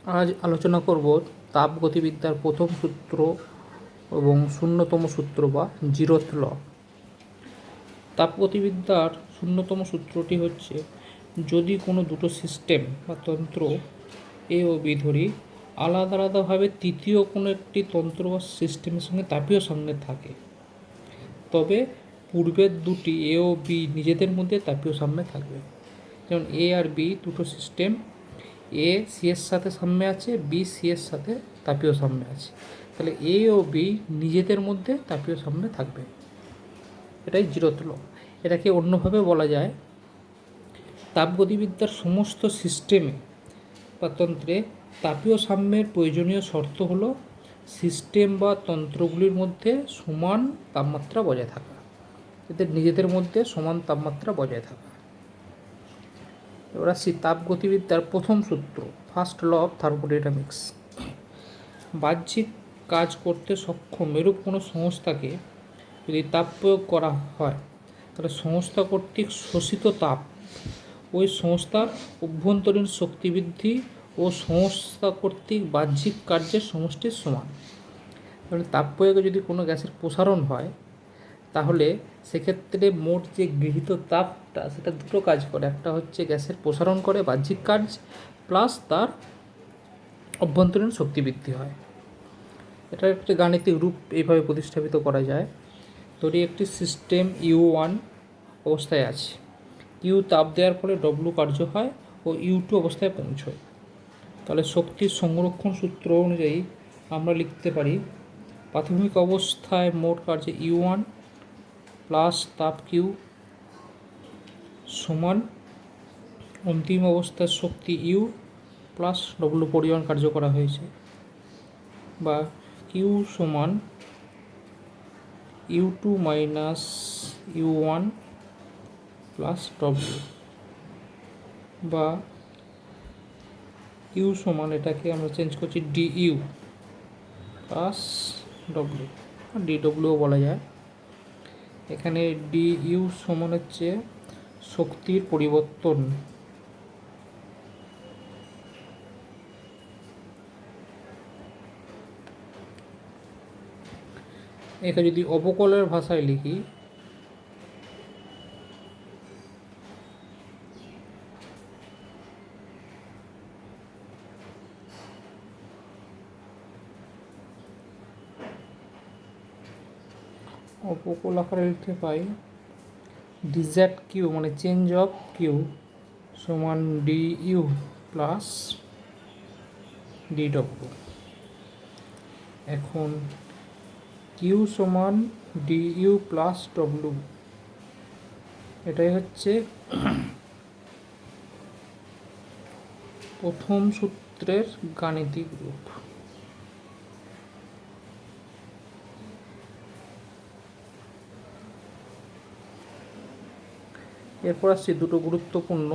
আজ আলোচনা করব তাপগতিবিদ্যার প্রথম সূত্র এবং শূন্যতম সূত্র বা জিরোথ ল। তাপগতিবিদ্যার শূন্যতম সূত্রটি হচ্ছে, যদি কোনো দুটো সিস্টেম বা তন্ত্র এ ও বি ধরি, আলাদা আলাদাভাবে তৃতীয় কোনো একটি তন্ত্র বা সিস্টেমের সঙ্গে তাপীয় সংযোগ থাকে, তবে পূর্বের দুটি এ ও বি নিজেদের মধ্যে তাপীয় সাম্যে থাকবে। যেমন এ আর বি দুটো সিস্টেম, এ সি এর সাথে সাম্যে আছে, বি সি এর সাথে তাপীয় সাম্যে আছে, তাহলে এ ও বি নিজেদের মধ্যে তাপীয় সাম্যে থাকবে। এটাই জিরোথ ল। এটাকে অন্যভাবে বলা যায়, তাপগতিবিদ্যার সমস্ত সিস্টেমে বা তন্ত্রে তাপীয় সাম্যের প্রয়োজনীয় শর্ত হলো সিস্টেম বা তন্ত্রগুলির মধ্যে সমান তাপমাত্রা বজায় থাকা, এদের নিজেদের মধ্যে সমান তাপমাত্রা বজায় থাকা। এবার আসছি তাপগতিবিদ্যার প্রথম সূত্র, ফার্স্ট ল অফ থার্মোডাইনামিক্স। বাহ্যিক কাজ করতে সক্ষম এরূপ কোনো সংস্থাকে যদি তাপ প্রয়োগ করা হয়, তাহলে সংস্থা কর্তৃক শোষিত তাপ ওই সংস্থার অভ্যন্তরীণ শক্তিবৃদ্ধি ও সংস্থা কর্তৃক বাহ্যিক কার্যের সমষ্টির সমান। তাহলে তাপ প্রয়োগে যদি কোনো গ্যাসের প্রসারণ হয়, তাহলে সেক্ষেত্রে মোট যে গৃহীত তাপটা সেটা দুটো কাজ করে, একটা হচ্ছে গ্যাসের প্রসারণ করে বাহ্যিক কাজ, প্লাস তার অভ্যন্তরীণ শক্তি বৃদ্ধি হয়। এটার একটি গাণিতিক রূপ এইভাবে প্রতিস্থাপিত করা যায়। ধরি একটি সিস্টেম U1 অবস্থায় আছে, ইউ তাপ দেওয়ার ফলে ডব্লু কার্য হয় ও U2 অবস্থায় পৌঁছয়। তাহলে শক্তির সংরক্ষণ সূত্র অনুযায়ী আমরা লিখতে পারি, প্রাথমিক অবস্থায় মোট কার্য U1 প্লাস তাপ Q সমান অন্তিম অবস্থার শক্তি U প্লাস ডব্লু পরিমাণ কার্য করা হয়েছে, বা Q সমান U2 minus U1 plus W, বা ইউ সমান, এটাকে আমরা চেঞ্জ করছি DU প্লাস ডব্লু, DWও বলা যায়। এখানে DU সমান হচ্ছে শক্তির পরিবর্তন, একে যদি অবকলনের ভাষায় লিখি, অবকল আকারে লিখতে পাই ডিজেড কিউ মানে চেঞ্জ অফ কিউ সমান DU প্লাস DW। এখন কিউ সমান DU প্লাস ডব্লু, এটাই হচ্ছে প্রথম সূত্রের গাণিতিক রূপ। এরপর আসছে দুটো গুরুত্বপূর্ণ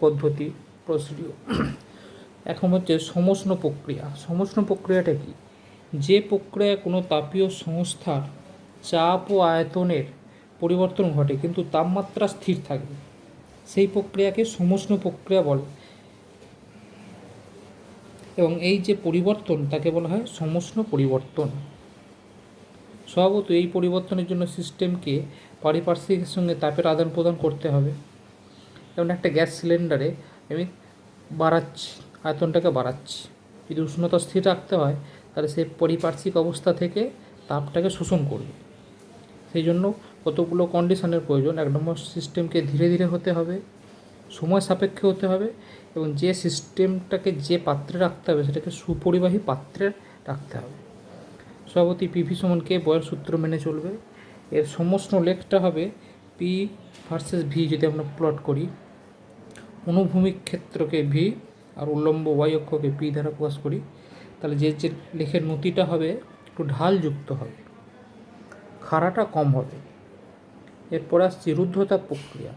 পদ্ধতি, প্রসিডিওর। এখন হচ্ছে সমষ্ণ প্রক্রিয়া। সমষ্ণ প্রক্রিয়াটা কি? যে প্রক্রিয়ায় কোনো তাপীয় সংস্থার চাপ ও আয়তনের পরিবর্তন ঘটে কিন্তু তাপমাত্রা স্থির থাকবে, সেই প্রক্রিয়াকে সমষ্ণ প্রক্রিয়া বলে, এবং এই যে পরিবর্তন তাকে বলা হয় সমষ্ণ পরিবর্তন। স্বভাবত এই পরিবর্তনের জন্য সিস্টেমকে পারিপার্শ্বিকের সঙ্গে তাপের আদান প্রদান করতে হবে। যেমন একটা গ্যাস সিলিন্ডারে আমি বাড়াচ্ছি, আয়তনটাকে বাড়াচ্ছি, যদি উষ্ণতা স্থির রাখতে হয় তাহলে সে পারিপার্শ্বিক অবস্থা থেকে তাপটাকে শোষণ করবে। সেই জন্য কতগুলো কন্ডিশনের প্রয়োজন। এক নম্বর, সিস্টেমকে ধীরে ধীরে হতে হবে, সময় সাপেক্ষে হতে হবে, এবং যে সিস্টেমটাকে যে পাত্রে রাখতে হবে সেটাকে সুপরিবাহী পাত্রে রাখতে হবে। স্বভাবতই পিভি সমান কে বয়ের সূত্র মেনে চলবে। এর সমষ্ণ লেখটা হবে পি ভার্সেস ভি। যদি আমরা প্লট করি, অনুভূমিক ক্ষেত্রকে ভি আর উল্লম্ব ওয়াই অক্ষকে পি দ্বারা প্রকাশ করি, তাহলে যে যে লেখের নতিটা হবে একটু ঢালযুক্ত হবে, খাড়াটা কম হবে। এরপর আসছে রুদ্ধতাপ প্রক্রিয়া।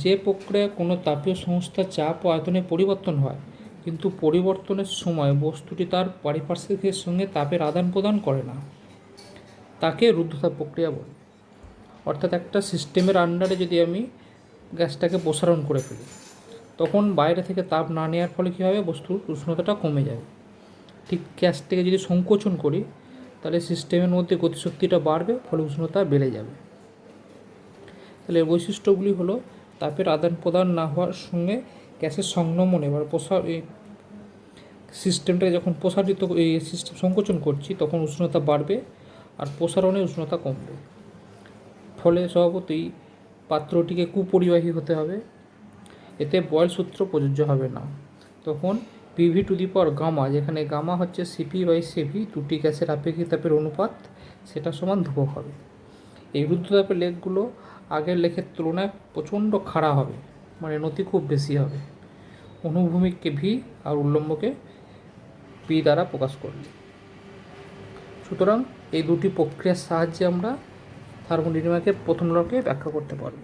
যে প্রক্রিয়ায় কোনো তাপীয় সংস্থার চাপ ও আয়তনে পরিবর্তন হয় কিন্তু পরিবর্তনের সময় বস্তুটি তার পারিপার্শ্বিকের সঙ্গে তাপের আদান প্রদান করে না, তাকে রুদ্ধতাপ প্রক্রিয়া বলে। অর্থাৎ একটা সিস্টেমের আন্ডারে যদি আমি গ্যাসটাকে প্রসারণ করে ফেলি, তখন বাইরে থেকে তাপ না নেওয়ার ফলে কী হবে, বস্তুর উষ্ণতাটা কমে যাবে। ঠিক গ্যাস থেকে যদি সংকোচন করি তাহলে সিস্টেমের মধ্যে গতিশক্তিটা বাড়বে, ফলে উষ্ণতা বেড়ে যাবে। তাহলে এর বৈশিষ্ট্যগুলি হলো তাপের আদান প্রদান না হওয়ার সঙ্গে গ্যাসের সংক্রমণ, এবার এই সিস্টেমটাকে যখন প্রসারিত এই সিস্টেম সংকোচন করছি তখন উষ্ণতা বাড়বে আর প্রসারণে উষ্ণতা কমবে। ফলে স্বভাবতই পাত্রটিকে কুপরিবাহী হতে হবে, এতে বয়েল সূত্র প্রযোজ্য হবে না। তখন PV to the power gamma, যেখানে গামা হচ্ছে CP/CV, দুটি গ্যাসের আপেক্ষিক তাপের অনুপাত, সেটা সমান ধ্রুবক হবে। এই রুদ্ধতাপের লেখগুলো আগের লেখের তুলনায় প্রচণ্ড খাড়া হবে, মানে নতি খুব বেশি হবে। অনুভূমিককে ভি আর উল্লম্বকে পি দ্বারা প্রকাশ করবে। সুতরাং এই দুটি প্রক্রিয়ার সাহায্যে আমরা থার্মোডাইনামিক্সের প্রথম লকে ব্যাখ্যা করতে পারব।